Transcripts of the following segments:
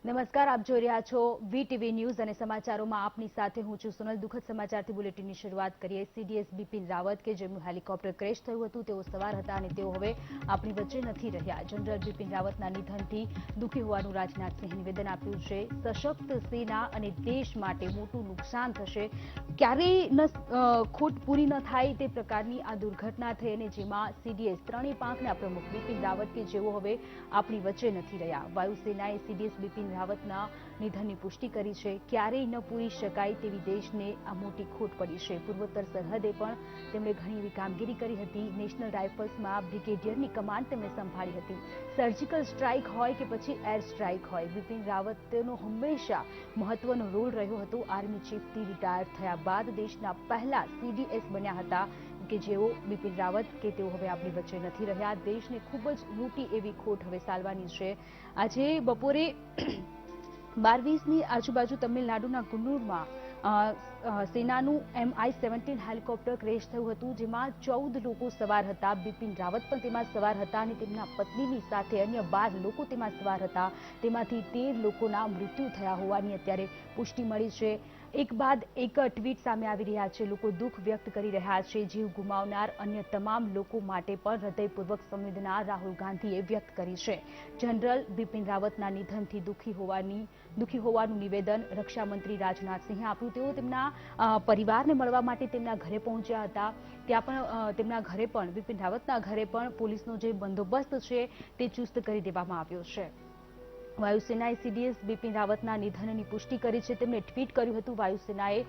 નમસ્કાર, આપ જોઈ રહ્યા છો વીટીવી ન્યૂઝ અને સમાચારોમાં આપની સાથે હું છું સોનલ। દુઃખદ સમાચારથી બુલેટિનની શરૂઆત કરીએ। સીડીએસ બિપિન રાવત કે જેમનું હેલિકોપ્ટર ક્રેશ થયું હતું તેઓ સવાર હતા અને તેઓ હવે આપણી વચ્ચે નથી રહ્યા। જનરલ બિપિન રાવતના નિધનથી દુઃખી હોવાનું રાજનાથસિંહે નિવેદન આપ્યું છે। સશક્ત સેના અને દેશ માટે મોટું નુકસાન થશે, ક્યારેય ખોટ પૂરી ન થાય તે પ્રકારની આ દુર્ઘટના થઈ અને જેમાં સીડીએસ ત્રણેય પાંખના પ્રમુખ બિપિન રાવત કે જેઓ હવે આપણી વચ્ચે નથી રહ્યા। વાયુસેનાએ સીડીએસ બિપિન રાવતના નિધનની પુષ્ટિ કરી છે। ક્યારેય ન પૂરી શકાય તેવી દેશને આ મોટી ખોટ પડી છે। પૂર્વોત્તર સરહદે પણ તેમણે ઘણી એવી કામગીરી કરી હતી। નેશનલ રાઇફલ્સમાં બ્રિગેડિયરની કમાન્ડ તેમણે સંભાળી હતી। સર્જિકલ સ્ટ્રાઇક હોય કે પછી એર સ્ટ્રાઇક હોય, બિપિન રાવતનો હંમેશા મહત્વનો રોલ રહ્યો હતો। આર્મી ચીફથી રિટાયર થયા બાદ દેશના પહેલા સીડીએસ બન્યા હતા કે જેઓ બિપિન રાવત કે તેઓ હવે આપણી વચ્ચે નથી રહ્યા। દેશને ખૂબ જ મોટી એવી ખોટ હવે સાલવાની છે। આજે બપોરે 12:20ની આજુબાજુ તમિલનાડુના કુન્નુરમાં સેનાનું MI-17 હેલિકોપ્ટર ક્રેશ થયું હતું, જેમાં 14 લોકો સવાર હતા। બિપિન રાવત પણ તેમાં સવાર હતા અને તેમના પત્નીની સાથે અન્ય 12 લોકો તેમાં સવાર હતા। તેમાંથી 13 લોકોના મૃત્યુ થયા હોવાની અત્યારે પુષ્ટિ મળી છે। એક બાદ એક ટ્વીટ સામે આવી રહ્યા છે। લોકો દુઃખ વ્યક્ત કરી રહ્યા છે। જીવ ગુમાવનાર અન્ય તમામ લોકો માટે પણ હૃદયપૂર્વક સંવેદના રાહુલ ગાંધીએ વ્યક્ત કરી છે। જનરલ બિપિન રાવતના નિધનથી દુઃખી હોવાનું નિવેદન રક્ષામંત્રી રાજનાથસિંહે આપ્યું। તેઓ તેમના પરિવારને મળવા માટે તેમના ઘરે પહોંચ્યા હતા। ત્યાં પણ તેમના ઘરે પણ બિપિન રાવતના ઘરે પણ પોલીસનો જે બંદોબસ્ત છે તે ચુસ્ત કરી દેવામાં આવ્યો છે। વાયુસેનાએ સીડીએસ બિપિન રાવતના નિધનની પુષ્ટિ કરી છે। તેમણે ટ્વીટ કર્યું હતું। વાયુસેનાએ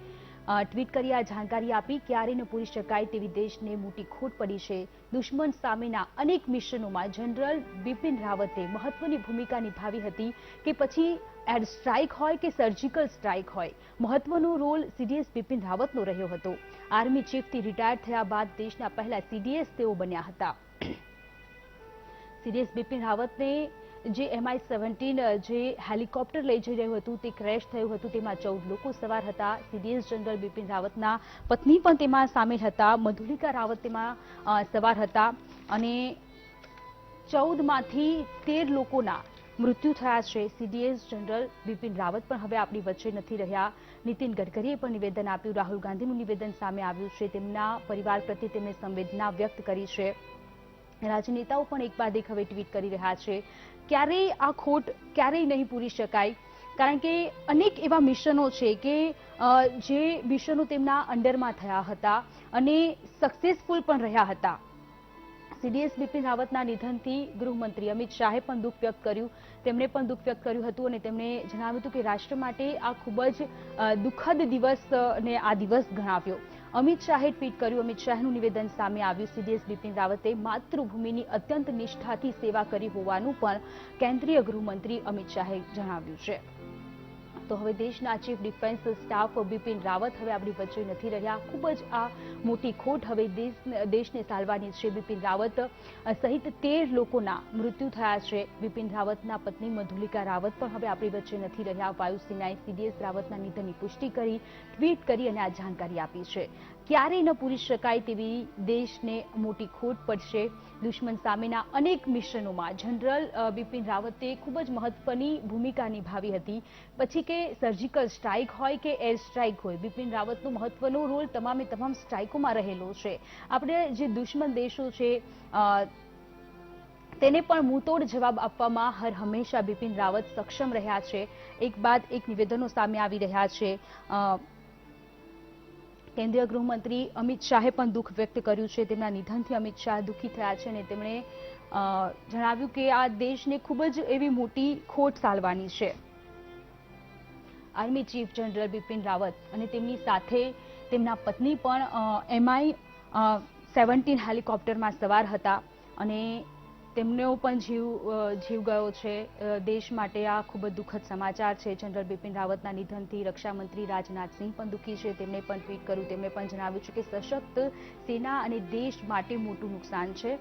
ટ્વીટ કરી આ જાણકારી આપી। ક્યારેય ન પૂરી શકાય તેવી દેશને મોટી ખોટ પડી છે। દુશ્મન સામેના અનેક મિશનોમાં જનરલ બિપિન રાવતે મહત્વની ભૂમિકા નિભાવી હતી કે પછી એર સ્ટ્રાઇક હોય કે સર્જિકલ સ્ટ્રાઇક હોય, મહત્વનો રોલ સીડીએસ બિપિન રાવતનો રહ્યો હતો। આર્મી ચીફથી રિટાયર થયા બાદ દેશના પહેલા સીડીએસ તેઓ બન્યા હતા। સીડીએસ બિપિન રાવતને જે MI-17 જે હેલિકોપ્ટર લઈ જઈ રહ્યું હતું તે ક્રેશ થયું હતું, તેમાં 14 લોકો સવાર હતા। સીડીએસ જનરલ બિપિન રાવતના પત્ની પણ તેમાં સામેલ હતા। મધુલિકા રાવત તેમાં સવાર હતા અને 14માંથી 13 લોકોના મૃત્યુ થયા છે। સીડીએસ જનરલ બિપિન રાવત પણ હવે આપણી વચ્ચે નથી રહ્યા। નીતિન ગડકરીએ પણ નિવેદન આપ્યું। રાહુલ ગાંધીનું નિવેદન સામે આવ્યું છે। તેમના પરિવાર પ્રત્યે તેમણે સંવેદના વ્યક્ત કરી છે। રાજનેતાઓ પણ એક બાદ એક હવે ટ્વીટ કરી રહ્યા છે। ક્યારેય આ ખોટ ક્યારેય નહીં પૂરી શકાય, કારણ કે અનેક એવા મિશનો છે કે જે મિશનો તેમના અંડરમાં થયા હતા અને સક્સેસફુલ પણ રહ્યા હતા। સીડીએસ બિપિન રાવતના નિધનથી ગૃહમંત્રી અમિત શાહે પણ દુઃખ વ્યક્ત કર્યું। તેમણે પણ દુઃખ વ્યક્ત કર્યું હતું અને તેમણે જણાવ્યું હતું કે રાષ્ટ્ર માટે આ ખૂબ જ દુઃખદ દિવસને આ દિવસ ગણાવ્યો। અમિત શાહે ટ્વીટ કર્યું। અમિત શાહનું નિવેદન સામે આવ્યું। સીડીએસ બિપિન રાવતે માતૃભૂમિની અત્યંત નિષ્ઠાથી સેવા કરી હોવાનું પણ કેન્દ્રીય ગૃહમંત્રી અમિત શાહે જણાવ્યું છે। તો હવે દેશના chief defence staff Bipin Rawat હવે આપણી વચ્ચે નથી રહ્યા। ખૂબ જ આ મોટી ખોટ હવે દેશને સાલવાની છે। બિપિન રાવત સહિત 13 લોકોના મૃત્યુ થયા છે। બિપિન રાવતના પત્ની મધુલિકા રાવત પણ હવે આપણી વચ્ચે નથી રહ્યા। વાયુસેનાએ સીડીએસ રાવતના નિધનની પુષ્ટિ કરી, ટ્વીટ કરી અને આ જાણકારી આપી છે। ક્યારેય ન પૂરી શકાય તેવી દેશને મોટી ખોટ પડશે। દુશ્મન સામેના અનેક મિશનોમાં જનરલ બિપિન રાવતે ખૂબ જ મહત્વની ભૂમિકા નિભાવી હતી। પછી કે સર્જિકલ સ્ટ્રાઇક હોય કે એર સ્ટ્રાઇક હોય, બિપિન રાવતનો મહત્વનો રોલ તમામે તમામ સ્ટ્રાઇકોમાં રહેલો છે। આપણે જે દુશ્મન દેશો છે તેને પણ મુંહતોડ જવાબ આપવામાં હર હંમેશા બિપિન રાવત સક્ષમ રહ્યા છે। એક બાદ એક નિવેદનો સામે આવી રહ્યા છે। કેન્દ્રીય ગૃહમંત્રી અમિત શાહે પણ દુઃખ વ્યક્ત કર્યું છે। તેમના નિધનથી અમિત શાહ દુઃખી થયા છે અને તેમણે જણાવ્યું કે આ દેશને ખૂબ જ એવી મોટી ખોટ સાલવાની છે। Army chief general Bipin Rawat અને તેમની સાથે તેમના પત્ની પણ MI-17 હેલિકોપ્ટરમાં સવાર હતા અને તેમનો પણ જીવ ગયો છે। દેશ માટે આ ખૂબ જ દુઃખદ સમાચાર છે। જનરલ બિપિન રાવતના નિધનથી રક્ષામંત્રી રાજનાથસિંહ પણ દુઃખી છે। તેમણે પણ ટ્વીટ કર્યું। તેમણે પણ જણાવ્યું છે કે સશક્ત સેના અને દેશ માટે મોટું નુકસાન છે।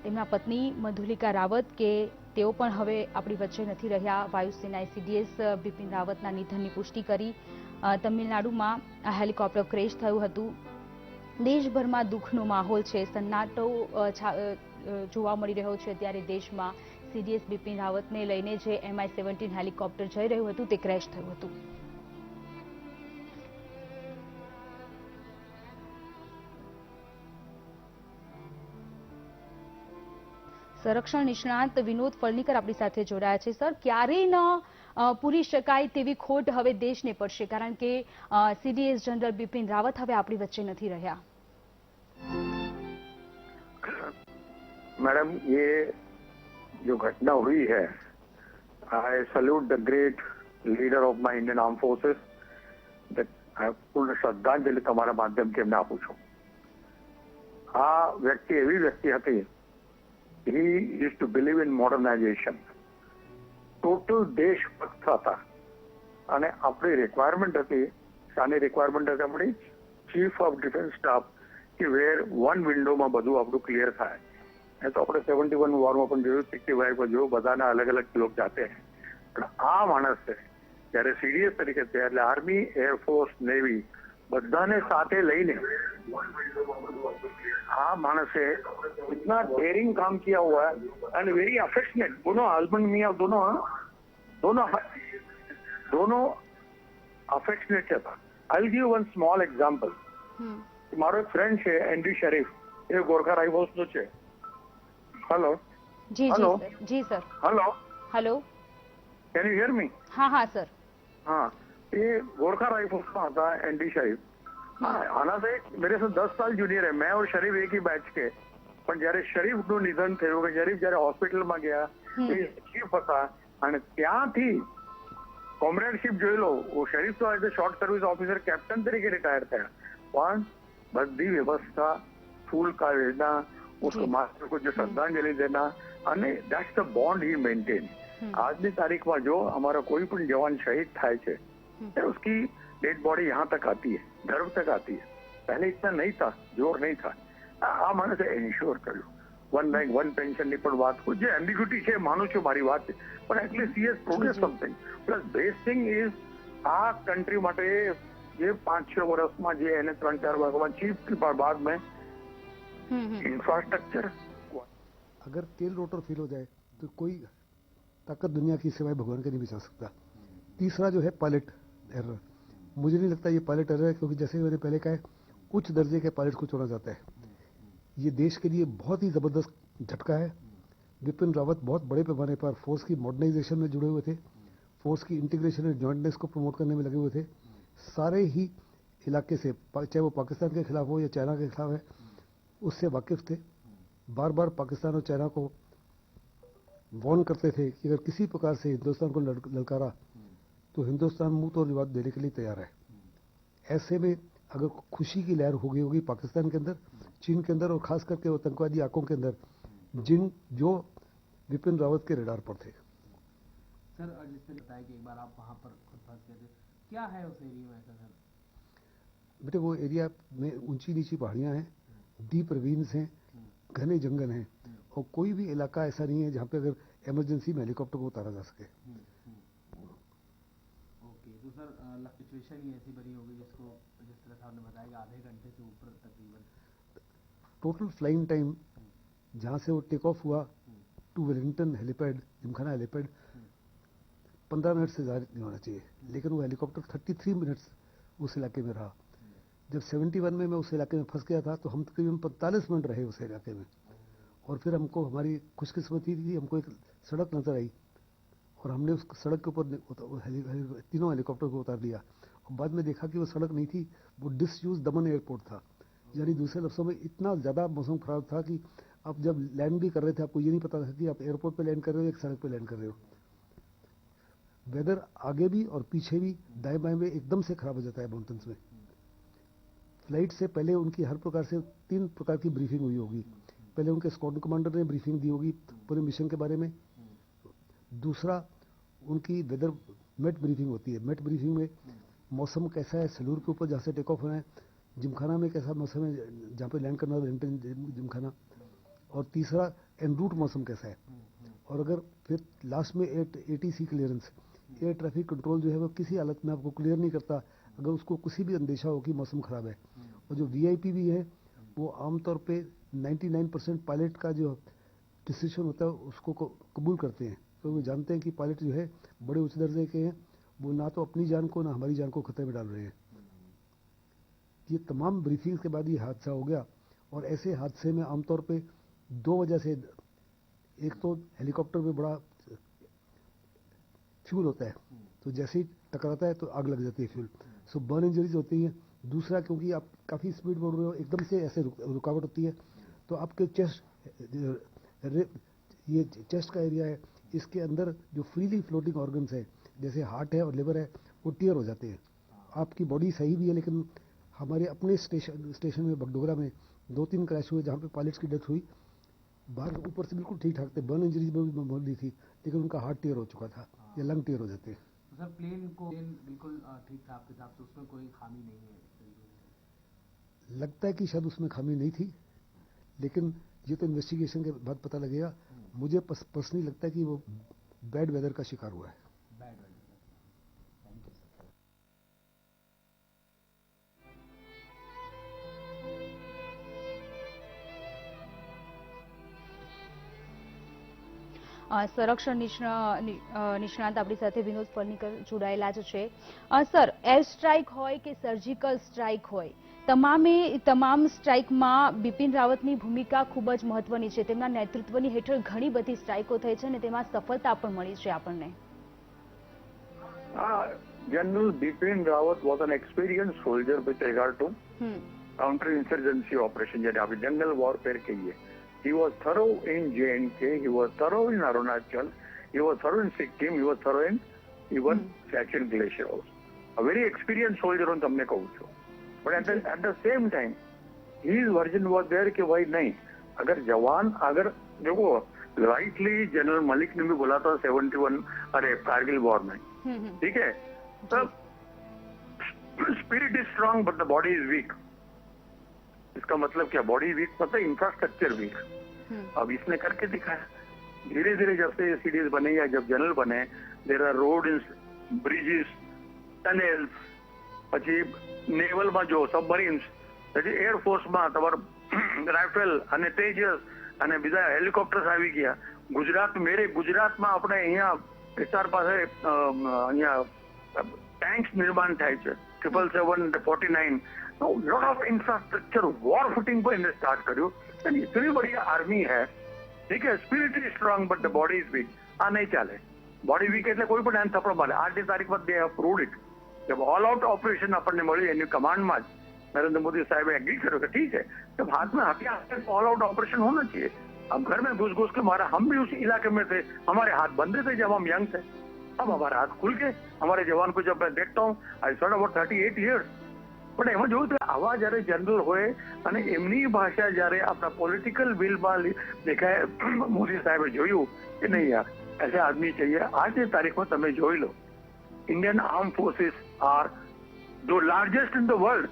તેમના પત્ની મધુલિકા રાવત કે તેઓ પણ હવે આપણી વચ્ચે નથી રહ્યા। વાયુસેનાએ સીડીએસ બિપિન રાવતના નિધનની પુષ્ટિ કરી। તમિલનાડુમાં આ હેલિકોપ્ટર ક્રેશ થયું હતું। દેશભરમાં દુઃખનો માહોલ છે। સન્નાટો જોવા મળી રહ્યો છે અત્યારે દેશમાં। સીડીએસ બિપિન રાવતને લઈને જે MI-17 હેલિકોપ્ટર જઈ રહ્યું હતું તે ક્રેશ થયું હતું. સંરક્ષણ નિષ્ણાત વિનોદ ફળનીકર આપણી સાથે જોડાયા છે. સર, ક્યારેય ન પૂરી શકાય તેવી ખોટ હવે દેશને પડશે, કારણ કે સીડીએસ જનરલ બિપિન રાવત હવે આપણી વચ્ચે નથી રહ્યા. मैडम, ये जो घटना हुई है, I salute the great leader of my Indian arm forces. પૂર્ણ શ્રદ્ધાંજલિ તમારા માધ્યમથી એમને આપું છું. આ વ્યક્તિ એવી વ્યક્તિ હતી, he used to believe in modernization. Total દેશભક્ત હતા અને આપણી રિક્વાયરમેન્ટ હતી, શાની રિક્વાયરમેન્ટ હતી આપણી ચીફ ઓફ ડિફેન્સ સ્ટાફ, કે વેર વન વિન્ડોમાં બધું આપણું ક્લિયર થાય. એ તો આપણે 71 વોરમાં પણ જોયું, 65 પર જોયું, બધાના અલગ અલગ લોક જાતે. પણ આ માણસે જ્યારે સીડીએસ તરીકે છે, એટલે આર્મી, એરફોર્સ, નેવી બધાને સાથે લઈને हाँ मानस है, इतना डेयरिंग काम किया हुआ है एंड वेरी अफेक्शनेट. दोनों हस्बैंड मियाँ दोनों अफेक्शनेट था. I will give one small example. मारो एक फ्रेंड है एनडी शरीफ, ये गोरखा राइफल्स નો છે. हेलो जी हेलो जी sir. Hello hello, can you hear me? हाँ हाँ सर. हाँ, ये गोरखा राइफल्स में आता है एनडी शरीफ. આના તો મેરે સે 10 સાલ જુનિયર है. मैं और शरीफ एक ही बैच के. પણ જ્યારે શરીફનું નિધન થયું, કે શરીફ જ્યારે હોસ્પિટલમાં ગયા, એ ચીફ હતા અને ત્યાંથી કોમરેડશીપ જોઈ લો. શરીફ તો as short service officer captain તરીકે રિટાયર થયા, પણ બધી વ્યવસ્થા, फूल का देना, उसको मास्टर को जो श्रद्धांजलि देना, અને that's the bond he maintained. આજની તારીખમાં જો हमारा कोई પણ जवान शहीद થાય છે, उसकी डेड बॉडी यहाँ तक आती है, गर्भ तक आती है. पहले इतना नहीं था, जोर नहीं था. આ માણસે એન્શ્યોર કર્યું. વન રેન્ક વન પેન્શનની પણ વાત, જે એમ્બિગ્યુટી છે માનું છું, મારી વાત છે, પણ at least he has progress something. Plus best thing is આ કન્ટ્રી માટે જે 5-6 વર્ષમાં જે એને 3-4 વર્ષમાં ચીફ की बाद में इंफ्रास्ट्रक्चर. अगर टेल रोटर फेल हो जाए तो कोई ताकत दुनिया की सिवाय भगवान का नहीं बचा सकता. तीसरा जो है पायलट एरर, मुझे नहीं लगता ये पायलट एरर है, क्योंकि जैसे मैंने पहले कहा है, उच्च दर्जे के पायलट को चुना जाता है. ये देश के लिए बहुत ही जबरदस्त झटका है. बिपिन रावत बहुत बड़े पैमाने पर फोर्स की मॉडर्नाइजेशन में जुड़े हुए थे, फोर्स की इंटीग्रेशन और जॉइंटनेस को प्रमोट करने में लगे हुए थे. सारे ही इलाके से, चाहे वो पाकिस्तान के खिलाफ हो या चाइना के खिलाफ है, उससे वाकिफ थे. बार बार पाकिस्तान और चाइना को वार्न करते थे कि अगर किसी प्रकार से हिंदुस्तान को ललकारा तो हिंदुस्तान मुंह तोड़ जवाब देने के लिए तैयार है. ऐसे में अगर खुशी की लहर हो गई होगी पाकिस्तान के अंदर, चीन के अंदर, और खास करके आतंकवादी आंखों के अंदर जो बिपिन रावत के रडार पर थे. सर, जिसने बताया कि एक बार आप वहां पर खुद फंस गए थे, क्या है उस एरिया में ऐसा सर? बेटे, वो एरिया में ऊंची नीची पहाड़ियां हैं, डीप रवीन्स हैं, घने जंगल हैं, और कोई भी इलाका ऐसा नहीं है जहाँ पे अगर इमरजेंसी में हेलीकॉप्टर को उतारा जा सके. ओके, तो सर सिचुएशन ही ऐसी बनी होगी जिसको, जिस तरह आपने बताया कि आधे घंटे से ऊपर तकरीबन टोटल फ्लाइंग टाइम जहाँ से वो टेक ऑफ हुआ to Wellington helipad, gymkhana helipad, 15 minute से ज़्यादा नहीं होना चाहिए, लेकिन वो हेलीकॉप्टर 33 मिनट्स उस इलाके में रहा. जब 71 में मैं उस इलाके में फंस गया था तो हम तकरीबन 45 मिनट रहे उस इलाके में, और फिर हमको, हमारी खुशकिस्मती थी, हमको एक सड़क नजर आई और हमने उस सड़क के ऊपर तीनों हेलीकॉप्टर को उतार लिया. और बाद में देखा कि वो सड़क नहीं थी, वो डिसयूज दमन एयरपोर्ट था. यानी दूसरे लफ्ज़ों में इतना ज़्यादा मौसम ख़राब था कि आप जब लैंड भी कर रहे थे आपको ये नहीं पता था कि आप एयरपोर्ट पे लैंड कर रहे हो या एक सड़क पे लैंड कर रहे हो. वेदर आगे भी और पीछे भी, दाएं बाएं में एकदम से ख़राब हो जाता है माउंटेन्स में. फ्लाइट से पहले उनकी हर प्रकार से 3 प्रकार की ब्रीफिंग हुई होगी. पहले उनके स्क्वाड्रन कमांडर ने ब्रीफिंग दी होगी पूरे मिशन के बारे में. दूसरा, उनकी वेदर मेट ब्रीफिंग होती है. मेट ब्रीफिंग में मौसम कैसा है सलूर के ऊपर जहाँ से टेक ऑफ होना है, जिमखाना में कैसा मौसम है जहाँ पे लैंड करना है जिमखाना, और तीसरा एन रूट मौसम कैसा है. और अगर फिर लास्ट में ATC clearance, air traffic control जो है वो किसी हालत में आपको क्लियर नहीं करता अगर उसको किसी भी अंदेशा हो कि मौसम खराब है. और जो VIP भी है वो आमतौर पे 99% पायलट का जो डिसीजन होता है उसको कबूल करते हैं, तो वो जानते हैं कि पायलट जो है बड़े उच्च दर्जे के हैं, वो ना तो अपनी जान को ना हमारी जान को खतरे में डाल रहे हैं। ये तमाम ब्रीफिंग के बाद ये हादसा हो गया। और ऐसे हादसे में आमतौर पे दो वजह से, एक तो हेलीकॉप्टर में बड़ा फ्यूल होता है, तो जैसे ही टकराता है तो आग लग जाती है फ्यूल, सो बर्न इंजरीज होती हैं। दूसरा, क्योंकि आप काफ़ी स्पीड में उड़ रहे हो, एकदम से ऐसे रुकावट होती है, तो आपके ये चेस्ट का एरिया है, इसके अंदर जो फ्रीली फ्लोटिंग ऑर्गन्स है जैसे हार्ट है और लिवर है, वो टीयर हो जाते हैं। आपकी बॉडी सही भी है, लेकिन हमारे अपने स्टेशन में बगडोगरा में 2-3 क्रैश हुए जहाँ पे पायलट्स की डेथ हुई। बाहर ऊपर से बिल्कुल ठीक ठाक थे, बर्न इंजरीज में भी बोल दी थी, लेकिन उनका हार्ट टीयर हो चुका था या लंग टीयर हो जाते हैं। तो सर प्लेन बिल्कुल ठीक था आपके हिसाब से, उसमें कोई खामी नहीं है? लगता है कि शायद उसमें खामी नहीं थी, लेकिन ये तो इन्वेस्टिगेशन के बाद पता लगेगा। मुझे पर्सनली लगता है कि वो बैड वेदर का शिकार हुआ है। Bad weather. Thank you sir. સંરક્ષણ નિષ્ણાત આપણી સાથે વિનોદ પલનીકર જોડાયેલા જ છે। સર, એર સ્ટ્રાઇક હોય કે સર્જિકલ સ્ટ્રાઇક હોય, તમામ સ્ટ્રાઇકમાં બિપિન રાવતની ભૂમિકા ખૂબ જ મહત્વની છે। તેમના નેતૃત્વની હેઠળ ઘણી બધી સ્ટ્રાઇકો થઈ છે અને તેમાં સફળતા પણ મળી છે આપણને। General Bipin Rawat was an experienced soldier with regard to counter-insurgency operation, જેને આપણે જંગલ વોરફેર કહીએ। He was thorough in J&K, he was thorough in Arunachal, he was thorough in Sikkim, he was thorough in even Siachen Glacier also. A very experienced soldier હું તમને કહું છું। But at the same time, his version was there कि भाई नहीं, अगर जवान, अगर देखो राइटली जनरल मलिक ने भी बोला था 71 अरे कारगिल वॉर में, ठीक है, तब spirit is strong but the body is week. इसका मतलब क्या, बॉडी वीक मतलब इंफ्रास्ट्रक्चर वीक। अब इसने करके दिखाया। धीरे धीरे जब से सीडीएस बने या जब जनरल बने, there are road, bridges, tunnels, પછી નેવલમાં જો સબમરીન્સ, પછી એરફોર્સમાં તમારું રાઇફલ અને તેજસ અને બીજા હેલિકોપ્ટર્સ આવી ગયા। ગુજરાતમાં આપણે અહીંયા વિસ્તાર પાસે અહીંયા ટેન્ક્સ નિર્માણ થાય છે, 777, 49। तो lot of infrastructure war footing पर इन्हें स्टार्ट करो। इतनी बड़ी आर्मी है, ठीक है, spirit is strong but the body is weak. आ नहीं चाले, बॉडी वीक એટલે કોઈ પણ થપ્પડો મારે। 8 તારીખમાં દે હેવ પ્રૂવડ ઇટ। जब ऑल आउट ऑपरेशन આપણને મળી એની કમાન્ડમાં જ नरेंद्र मोदी साहब एग्री करो कि ठीक है, जब हाथ में हथियार ऑल आउट ऑपरेशन होना चाहिए। अब घर में घुस घुस के मारा, हम भी उस इलाके में थे, हमारे हाथ बंधे थे जब हम यंग थे, अब हमारे हाथ खुल के हमारे जवान को जब मैं देखता हूँ, आई सर्व अबाउट 38 years। પણ એમાં જોયું તો આવા જયારે જનરલ હોય અને એમની ભાષા જયારે આપણા પોલિટિકલ વિલમાં દેખાય, મોદી સાહેબે જોયું કે નહીં યાર ऐसे आदमी चाहिए। आज की तारीख में તમે જોઈ લો, Indian arm forces are the largest in the world,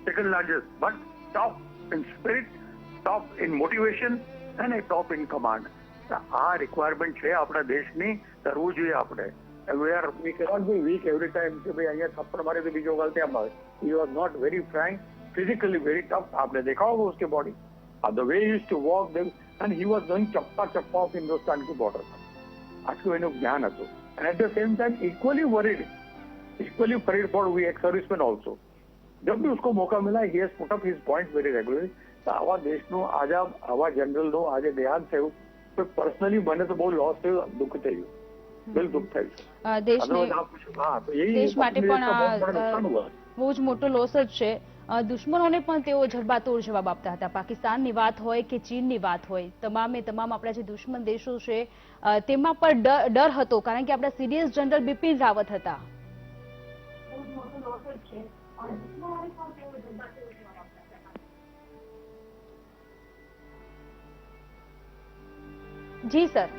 second largest, but top in spirit, top in motivation and a top in command. આ રિક્વાયરમેન્ટ છે આપણા દેશની, કરવું જોઈએ આપણે। We cannot be weak every time કે ભાઈ અહીંયા થપ્પડ મારે તો બીજો ગલતી આમ આવે। He was not very frank, physically very tough। आपने देखा होगा उसके body, the way he used to walk them, and he was doing चप्पा ऑफ हिंदुस्तान की बॉर्डर पर। આટલું એનું જ્ઞાન હતું। And at the same time equally worried for we ex-servicemen also। जब भी उसको मौका मिला, he has put up his points very regularly। તો આવા દેશનું આજે આવા જનરલનું આજે દેહાંત થયું, તો પર્સનલી મને તો બહુ લોસ થયું, દુઃખ થયું, દિલ દુઃખ થયું। દેશ માટે પણ બહુ જ મોટો લોસ જ છે। દુશ્મનોને પણ તેઓ જડબાતોડ જવાબ આપતા હતા। પાકિસ્તાનની વાત હોય કે ચીનની વાત હોય, તમામે તમામ આપણા જે દુશ્મન દેશો છે તેમાં પણ ડર હતો, કારણ કે આપણા સીડીએસ જનરલ બિપિન રાવત હતા। જી સર,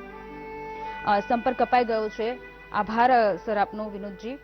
સંપર્ક કપાઈ ગયો છે। આભાર સર આપનો, વિનોદજી।